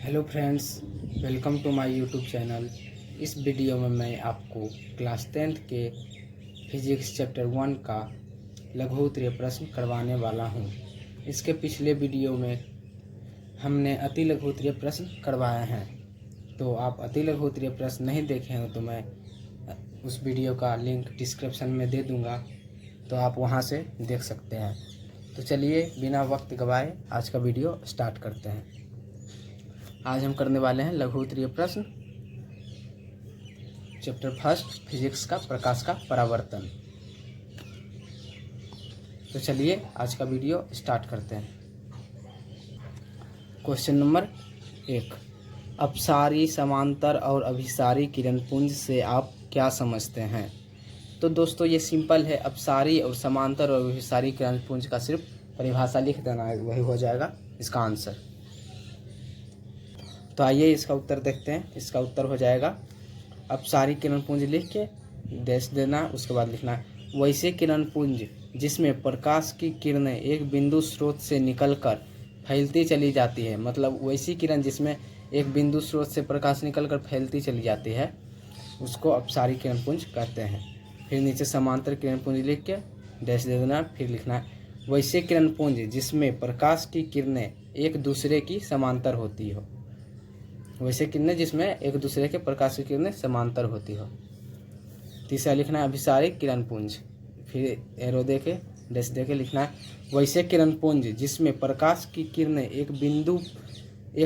Hello friends, welcome to my YouTube channel. इस video में मैं आपको क्लास 10th के फिजिक्स चैप्टर 1 का लघु उत्तरीय प्रश्न करवाने वाला हूं। इसके पिछले वीडियो में हमने अति लघु उत्तरीय प्रश्न करवाए हैं, तो आप अति लघु उत्तरीय प्रश्न नहीं देखे हो तो मैं उस वीडियो का लिंक डिस्क्रिप्शन में दे दूंगा, तो आप वहां से देख सकते हैं। तो चलिए बिना वक्त गवाए आज का वीडियो स्टार्ट करते हैं। आज हम करने वाले हैं लघु उत्तरीय प्रश्न चैप्टर 1 फिजिक्स का प्रकाश का परावर्तन। तो चलिए आज का वीडियो स्टार्ट करते हैं। क्वेश्चन नंबर 1, अपसारी, समांतर और अभिसारी किरणपुंज से आप क्या समझते हैं? तो दोस्तों ये सिंपल है, अपसारी और समांतर और अभिसारी किरणपुंज का सिर्फ परिभाषा लिख देना है, वही हो जाएगा इसका आंसर। तो आइए इसका उत्तर देखते हैं। इसका उत्तर हो जाएगा अपसारी किरणपुंज लिख के डैश देना, उसके बाद लिखना है वैसे किरणपुंज जिसमें प्रकाश की किरणें एक बिंदु स्रोत से निकलकर फैलती चली जाती है। मतलब वैसी किरण जिसमें एक बिंदु स्रोत से प्रकाश निकलकर फैलती चली जाती है, उसको अपसारी किरणपुंज कहते हैं। फिर नीचे समांतर किरणपुंज लिख के डैश दे देना, फिर लिखना है वैसे किरणपुंज जिसमें प्रकाश की किरणें एक दूसरे की समांतर होती हो। वैसे किरणें जिसमें एक दूसरे के प्रकाश की किरणें समांतर होती हो। तीसरा लिखना है अभिसारी किरणपुंज, फिर एरो देके डैश देके लिखना है वैसे किरणपुंज जिसमें प्रकाश की किरणें एक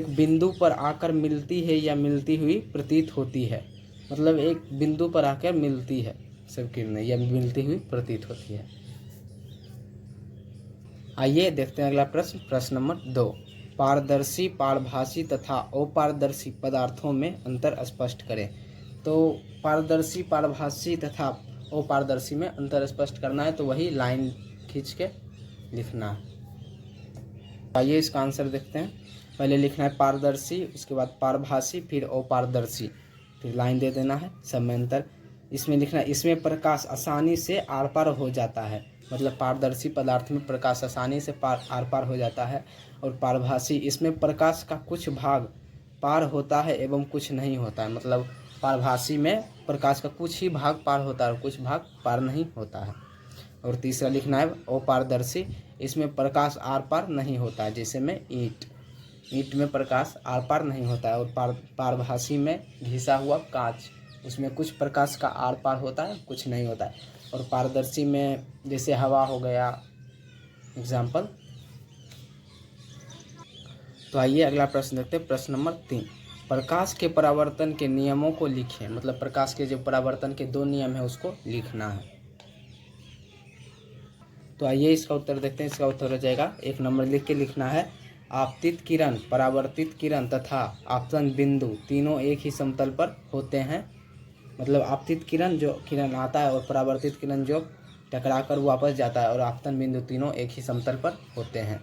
बिंदु पर आकर मिलती है या मिलती हुई प्रतीत होती है। मतलब एक बिंदु पर आकर मिलती है सब किरणें या मिलती हुई प्रतीत होती है। आइए देखते हैं अगला प्रश्न। प्रश्न नंबर 2, पारदर्शी, पारभासी तथा अपारदर्शी पदार्थों में अंतर स्पष्ट करें। तो पारदर्शी, पारभासी तथा अपारदर्शी में अंतर स्पष्ट करना है, तो वही लाइन खींच के लिखना है। आइए इसका आंसर देखते हैं। पहले लिखना है पारदर्शी, उसके बाद पारभासी, फिर अपारदर्शी, फिर लाइन दे देना है सब में अंतर। इसमें लिखना है इसमें प्रकाश आसानी से आर पार हो जाता है। मतलब पारदर्शी पदार्थ में प्रकाश आसानी से आर पार हो जाता है। और पारभासी, इसमें प्रकाश का कुछ भाग पार होता है एवं कुछ नहीं होता है। मतलब पारभासी में प्रकाश का कुछ ही भाग पार होता है और कुछ भाग पार नहीं होता है। और तीसरा लिखना है अपारदर्शी, इसमें प्रकाश आर पार नहीं होता है। जैसे में ईंट में प्रकाश आर पार नहीं होता है। और पारभासी में घिसा हुआ कांच, उसमें कुछ प्रकाश का आर पार होता है, कुछ नहीं होता है। और पारदर्शी में जैसे हवा हो गया एग्जाम्पल। तो आइए अगला प्रश्न देखते हैं। प्रश्न नंबर 3, प्रकाश के परावर्तन के नियमों को लिखें। मतलब प्रकाश के जो परावर्तन के 2 नियम है उसको लिखना है। तो आइए इसका उत्तर देखते हैं। इसका उत्तर हो जाएगा 1 नंबर लिख के लिखना है आपतित किरण, परावर्तित किरण तथा आपतन बिंदु तीनों एक ही समतल पर होते हैं। मतलब आपतित किरण जो किरण आता है और परावर्तित किरण जो टकरा कर वापस जाता है, और आपतन बिंदु तीनों एक ही समतल पर होते हैं।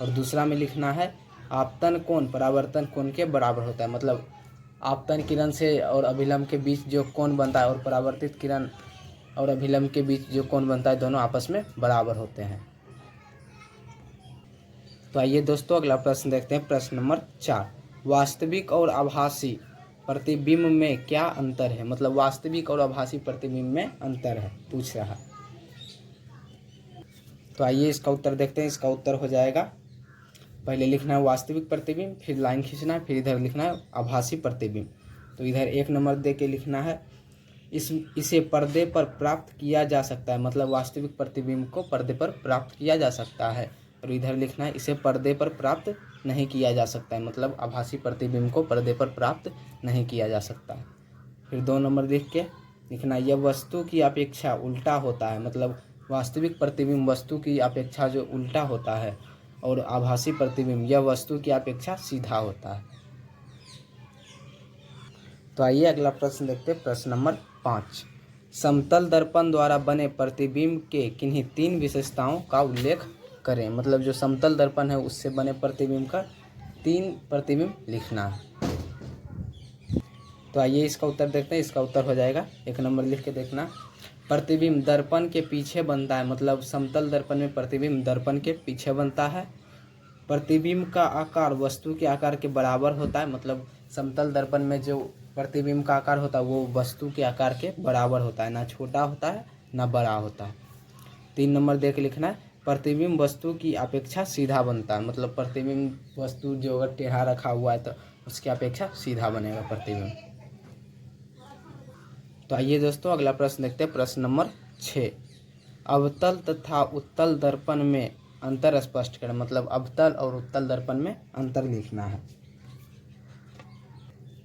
और दूसरा में लिखना है आपतन कोण परावर्तन कोण के बराबर होता है। मतलब आपतन किरण से और अभिलंब के बीच जो कोण बनता है और परावर्तित किरण और अभिलंब के बीच जो कोण बनता है, दोनों आपस में बराबर होते हैं। तो आइए दोस्तों अगला प्रश्न देखते हैं। प्रश्न नंबर 4, वास्तविक और आभासी प्रतिबिंब में क्या अंतर है? मतलब वास्तविक और आभासी प्रतिबिंब में अंतर है पूछ रहा है। तो आइए इसका उत्तर देखते हैं। इसका उत्तर हो जाएगा, पहले लिखना है वास्तविक प्रतिबिंब, फिर लाइन खींचना है, फिर इधर लिखना है आभासी प्रतिबिंब। तो इधर 1 नंबर दे के लिखना है इसे पर्दे पर प्राप्त किया जा सकता है। मतलब वास्तविक प्रतिबिंब को पर्दे पर प्राप्त किया जा सकता है। और इधर लिखना है इसे पर्दे पर प्राप्त नहीं किया जा सकता है। मतलब आभासी प्रतिबिंब को पर्दे पर प्राप्त नहीं किया जा सकता है। फिर 2 नंबर लिख के लिखना यह वस्तु की अपेक्षा उल्टा होता है। मतलब वास्तविक प्रतिबिंब वस्तु की अपेक्षा जो उल्टा होता है, और आभासी प्रतिबिंब यह वस्तु की अपेक्षा सीधा होता है। तो आइए अगला प्रश्न देखते हैं। प्रश्न नंबर 5, समतल दर्पण द्वारा बने प्रतिबिंब के किन्हीं 3 विशेषताओं का उल्लेख करें। मतलब जो समतल दर्पण है उससे बने प्रतिबिंब का 3 प्रतिबिंब लिखना है। तो आइए इसका उत्तर देखते हैं। इसका उत्तर हो जाएगा 1 नंबर लिख के देखना, प्रतिबिंब दर्पण के पीछे बनता है। मतलब समतल दर्पण में प्रतिबिंब दर्पण के पीछे बनता है। प्रतिबिंब का आकार वस्तु के आकार के बराबर होता है, मतलब समतल दर्पण में जो प्रतिबिंब का आकार होता है वो वस्तु के आकार के बराबर होता है, ना छोटा होता है ना बड़ा होता है। 3 नंबर देख के लिखना है, प्रतिबिंब वस्तु की अपेक्षा सीधा बनता है, मतलब प्रतिबिंब वस्तु जो अगर टेढ़ा रखा हुआ है तो उसकी अपेक्षा सीधा बनेगा प्रतिबिंब। तो आइए दोस्तों अगला प्रश्न देखते हैं, प्रश्न नंबर 6। अवतल तथा उत्तल दर्पण में अंतर स्पष्ट करें, मतलब अवतल और उत्तल दर्पण में अंतर लिखना है।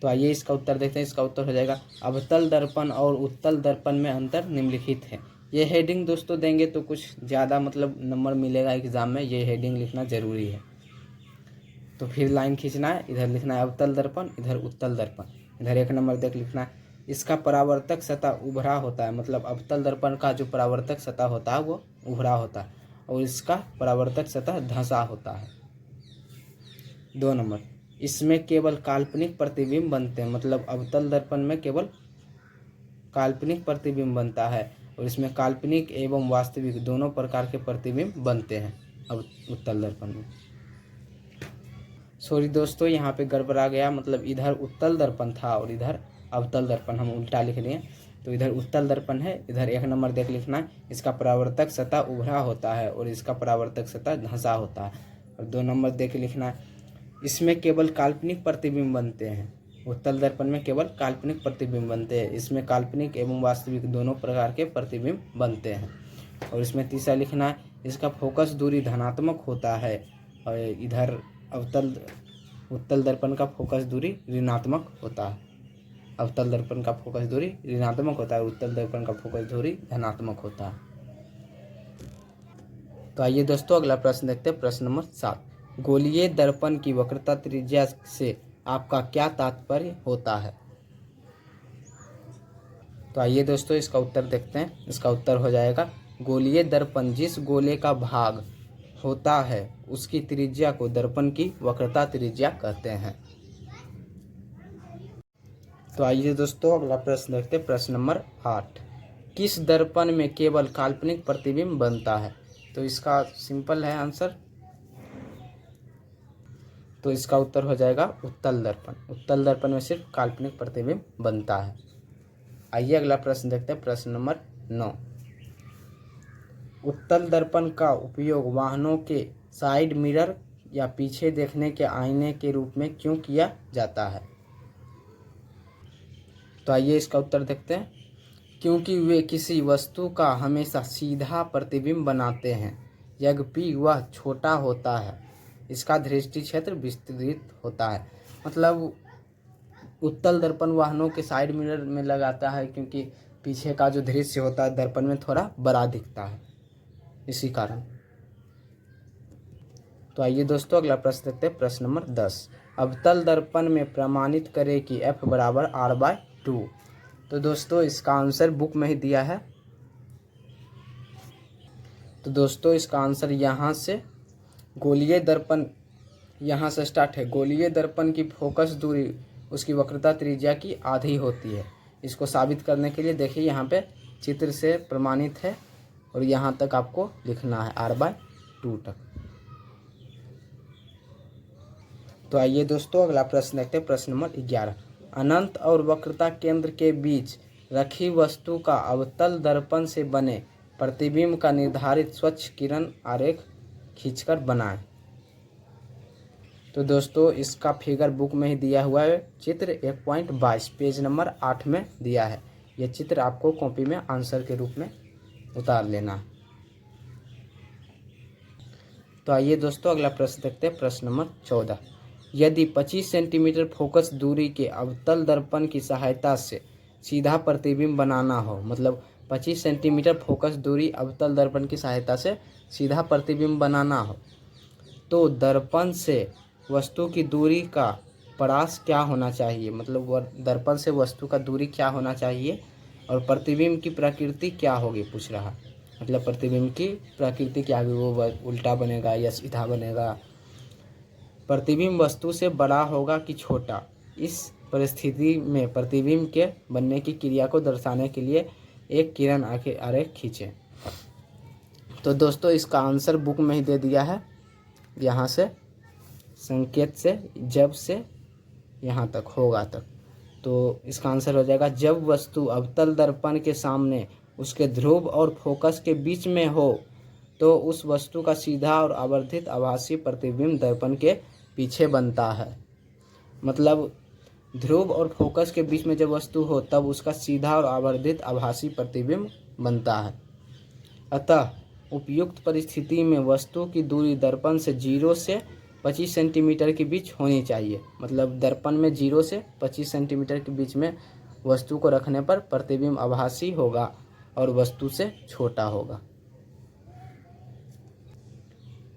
तो आइए इसका उत्तर देखते हैं। इसका उत्तर हो जाएगा, अवतल दर्पण और उत्तल दर्पण में अंतर निम्नलिखित है। ये हेडिंग दोस्तों देंगे तो कुछ ज़्यादा मतलब नंबर मिलेगा एग्जाम में, ये हेडिंग लिखना ज़रूरी है। तो फिर लाइन खींचना है, इधर लिखना है अवतल दर्पण, इधर उत्तल दर्पण, इधर 1 नंबर देख लिखना है। इसका परावर्तक सतह उभरा होता है, मतलब अवतल दर्पण का जो परावर्तक सतह होता है वो उभरा होता है और इसका परावर्तक सतह धंसा होता है। 2 नंबर, इसमें केवल काल्पनिक प्रतिबिंब बनते हैं, मतलब अवतल दर्पण में केवल काल्पनिक प्रतिबिंब बनता है और इसमें काल्पनिक एवं वास्तविक दोनों प्रकार के प्रतिबिंब बनते हैं अब उत्तल दर्पण में। सॉरी दोस्तों, यहाँ पे गड़बड़ा गया, मतलब इधर उत्तल दर्पण था और इधर अवतल दर्पण, हम उल्टा लिख दिए। तो इधर उत्तल दर्पण है, इधर 1 नंबर देख लिखना है, इसका परावर्तक सतह उभरा होता है और इसका परावर्तक सतह धंसा होता है। और 2 नंबर देख लिखना है, इसमें केवल काल्पनिक प्रतिबिंब बनते हैं, उत्तल दर्पण में केवल काल्पनिक प्रतिबिंब बनते हैं, इसमें काल्पनिक एवं वास्तविक दोनों प्रकार के प्रतिबिंब बनते हैं। और इसमें तीसरा लिखना है, इसका फोकस दूरी धनात्मक होता है और इधर उत्तल दर्पण का फोकस दूरी ऋणात्मक होता है। अवतल दर्पण का फोकस दूरी ऋणात्मक होता है, उत्तल दर्पण का फोकस दूरी धनात्मक होता है। तो आइए दोस्तों अगला प्रश्न देखते हैं, प्रश्न नंबर 7। गोलीय दर्पण की वक्रता त्रिज्या से आपका क्या तात्पर्य होता है? तो आइए दोस्तों इसका उत्तर देखते हैं। इसका उत्तर हो जाएगा, गोलीय दर्पण जिस गोले का भाग होता है उसकी त्रिज्या को दर्पण की वक्रता त्रिज्या कहते हैं। तो आइए दोस्तों अगला प्रश्न देखते हैं, प्रश्न नंबर 8। किस दर्पण में केवल काल्पनिक प्रतिबिंब बनता है? तो इसका सिंपल है आंसर, तो इसका उत्तर हो जाएगा उत्तल दर्पण। उत्तल दर्पण में सिर्फ काल्पनिक प्रतिबिंब बनता है। आइए अगला प्रश्न देखते हैं, प्रश्न नंबर 9। उत्तल दर्पण का उपयोग वाहनों के साइड मिरर या पीछे देखने के आईने के रूप में क्यों किया जाता है? तो आइए इसका उत्तर देखते हैं, क्योंकि वे किसी वस्तु का हमेशा सीधा प्रतिबिंब बनाते हैं, यद्यपि वह छोटा होता है, इसका दृष्टि क्षेत्र विस्तृत होता है। मतलब उत्तल दर्पण वाहनों के साइड मिरर में लगाता है क्योंकि पीछे का जो दृश्य होता है दर्पण में थोड़ा बड़ा दिखता है, इसी कारण। तो आइए दोस्तों अगला प्रश्न देखते हैं, प्रश्न नंबर 10। अवतल दर्पण में प्रमाणित करें कि F बराबर R/2। तो दोस्तों इसका आंसर बुक में ही दिया है। तो दोस्तों इसका आंसर यहाँ से गोलीय दर्पण, यहाँ से स्टार्ट है। गोलीय दर्पण की फोकस दूरी उसकी वक्रता त्रिज्या की आधी होती है। इसको साबित करने के लिए देखिए यहाँ पे चित्र से प्रमाणित है और यहाँ तक आपको लिखना है R/2 तक। तो आइए दोस्तों अगला प्रश्न देखते हैं, प्रश्न नंबर 11। अनंत और वक्रता केंद्र के बीच रखी वस्तु का अवतल दर्पण से बने प्रतिबिंब का निर्धारित स्वच्छ किरण आरेख खींचकर बनाएं। तो दोस्तों इसका फिगर बुक में ही दिया हुआ है, चित्र 1.22 पेज नंबर 8 में दिया है। यह चित्र आपको कॉपी में आंसर के रूप में उतार लेना है। तो आइए दोस्तों अगला प्रश्न देखते हैं, प्रश्न नंबर 14। यदि 25 सेंटीमीटर फोकस दूरी के अवतल दर्पण की सहायता से सीधा प्रतिबिंब बनाना हो, मतलब 25 सेंटीमीटर फोकस दूरी अवतल दर्पण की सहायता से सीधा प्रतिबिंब बनाना हो, तो दर्पण से वस्तु की दूरी का परास क्या होना चाहिए? मतलब वह दर्पण से वस्तु का दूरी क्या होना चाहिए और प्रतिबिंब की प्रकृति क्या होगी पूछ रहा। मतलब प्रतिबिंब की प्रकृति क्या होगी, वो उल्टा बनेगा या सीधा बनेगा। प्रतिबिंब वस्तु से बड़ा होगा कि छोटा? इस परिस्थिति में प्रतिबिंब के बनने की क्रिया को दर्शाने के लिए एक किरण आरेख खींचें। तो दोस्तों इसका आंसर बुक में ही दे दिया है यहाँ से। संकेत से जब से यहाँ तक होगा तक। तो इसका आंसर हो जाएगा जब वस्तु अवतल दर्पण के सामने उसके ध्रुव और फोकस के बीच में हो तो उस वस्तु का सीधा और आवर्धित आभासी प्रतिबिंब दर्पण के पीछे बनता है। मतलब ध्रुव और फोकस के बीच में जब वस्तु हो तब उसका सीधा और आवर्धित आभासी प्रतिबिंब बनता है। अतः उपयुक्त परिस्थिति में वस्तु की दूरी दर्पण से 0 से 25 सेंटीमीटर के बीच होनी चाहिए। मतलब दर्पण में 0 से 25 सेंटीमीटर के बीच में वस्तु को रखने पर प्रतिबिंब आभासी होगा और वस्तु से छोटा होगा।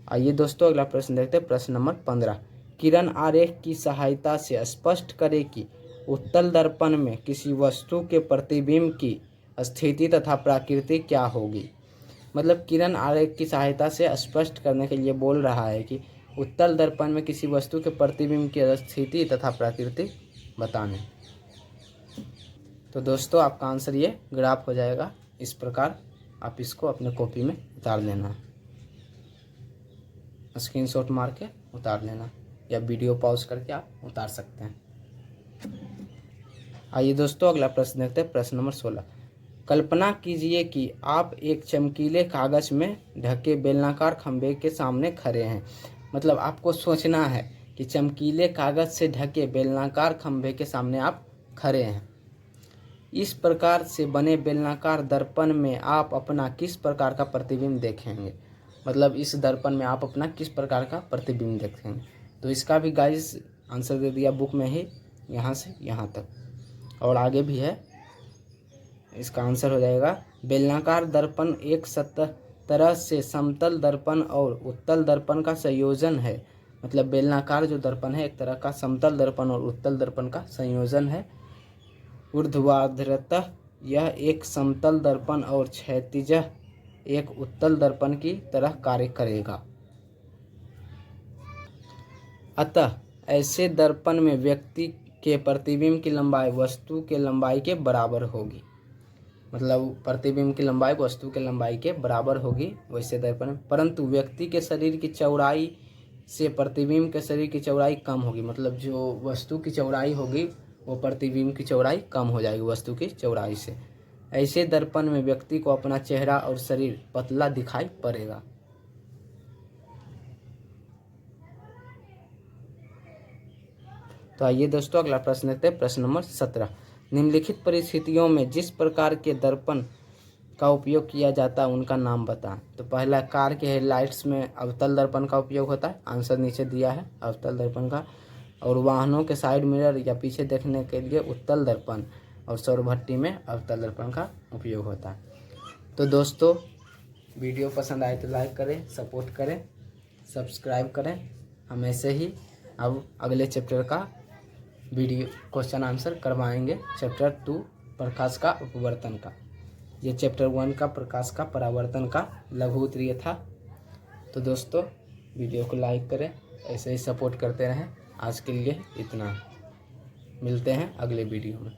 आइए दोस्तों अगला प्रश्न देखते हैं। प्रश्न नंबर 15। किरण आरेख की सहायता से स्पष्ट करें कि उत्तल दर्पण में किसी वस्तु के प्रतिबिंब की स्थिति तथा प्रकृति क्या होगी। मतलब किरण आरेख की सहायता से स्पष्ट करने के लिए बोल रहा है कि उत्तल दर्पण में किसी वस्तु के प्रतिबिंब की स्थिति तथा प्रकृति बताने। तो दोस्तों आपका आंसर ये ग्राफ हो जाएगा। इस प्रकार आप इसको अपने कॉपी में उतार लेना, स्क्रीनशॉट मार के उतार लेना या वीडियो पॉज करके आप उतार सकते हैं। आइए दोस्तों अगला प्रश्न देखते हैं। प्रश्न नंबर 16। कल्पना कीजिए कि आप एक चमकीले कागज में ढके बेलनाकार खंभे के सामने खड़े हैं। मतलब आपको सोचना है कि चमकीले कागज से ढके बेलनाकार खंभे के सामने आप खड़े हैं। इस प्रकार से बने बेलनाकार दर्पण में आप अपना किस प्रकार का प्रतिबिंब देखेंगे। मतलब इस दर्पण में आप अपना किस प्रकार का प्रतिबिंब देखेंगे। तो इसका भी गाइस आंसर दे दिया बुक में ही, यहाँ से यहाँ तक और आगे भी है। इसका आंसर हो जाएगा बेलनाकार दर्पण एक तरह से समतल दर्पण और उत्तल दर्पण का संयोजन है। मतलब बेलनाकार जो दर्पण है एक तरह का समतल दर्पण और उत्तल दर्पण का संयोजन है। ऊर्ध्वाधरतः यह एक समतल दर्पण और क्षैतिजः एक उत्तल दर्पण की तरह कार्य करेगा। अतः ऐसे दर्पण में व्यक्ति के प्रतिबिंब की लंबाई वस्तु के लंबाई के बराबर होगी। मतलब प्रतिबिंब की लंबाई वस्तु के लंबाई के बराबर होगी वैसे दर्पण में, परंतु व्यक्ति के शरीर की चौड़ाई से प्रतिबिंब के शरीर की चौड़ाई कम होगी। मतलब जो वस्तु की चौड़ाई होगी वो प्रतिबिंब की चौड़ाई कम हो जाएगी वस्तु की चौड़ाई से। ऐसे दर्पण में व्यक्ति को अपना चेहरा और शरीर पतला दिखाई पड़ेगा। तो आइए दोस्तों अगला प्रश्न देखते हैं। प्रश्न नंबर 17। निम्नलिखित परिस्थितियों में जिस प्रकार के दर्पण का उपयोग किया जाता है उनका नाम बताएं। तो पहला कार के हेडलाइट्स में अवतल दर्पण का उपयोग होता है। आंसर नीचे दिया है अवतल दर्पण का। और वाहनों के साइड मिरर या पीछे देखने के लिए उत्तल दर्पण और सौर भट्टी में अवतल दर्पण का उपयोग होता है। तो दोस्तों वीडियो पसंद आए तो लाइक करें, सपोर्ट करें, सब्सक्राइब करें। हम ऐसे ही अब अगले चैप्टर का वीडियो क्वेश्चन आंसर करवाएंगे। चैप्टर 2 प्रकाश का अपवर्तन का। ये चैप्टर 1 का प्रकाश का परावर्तन का लघु उत्तरीय था। तो दोस्तों वीडियो को लाइक करें, ऐसे ही सपोर्ट करते रहें। आज के लिए इतना, मिलते हैं अगले वीडियो में।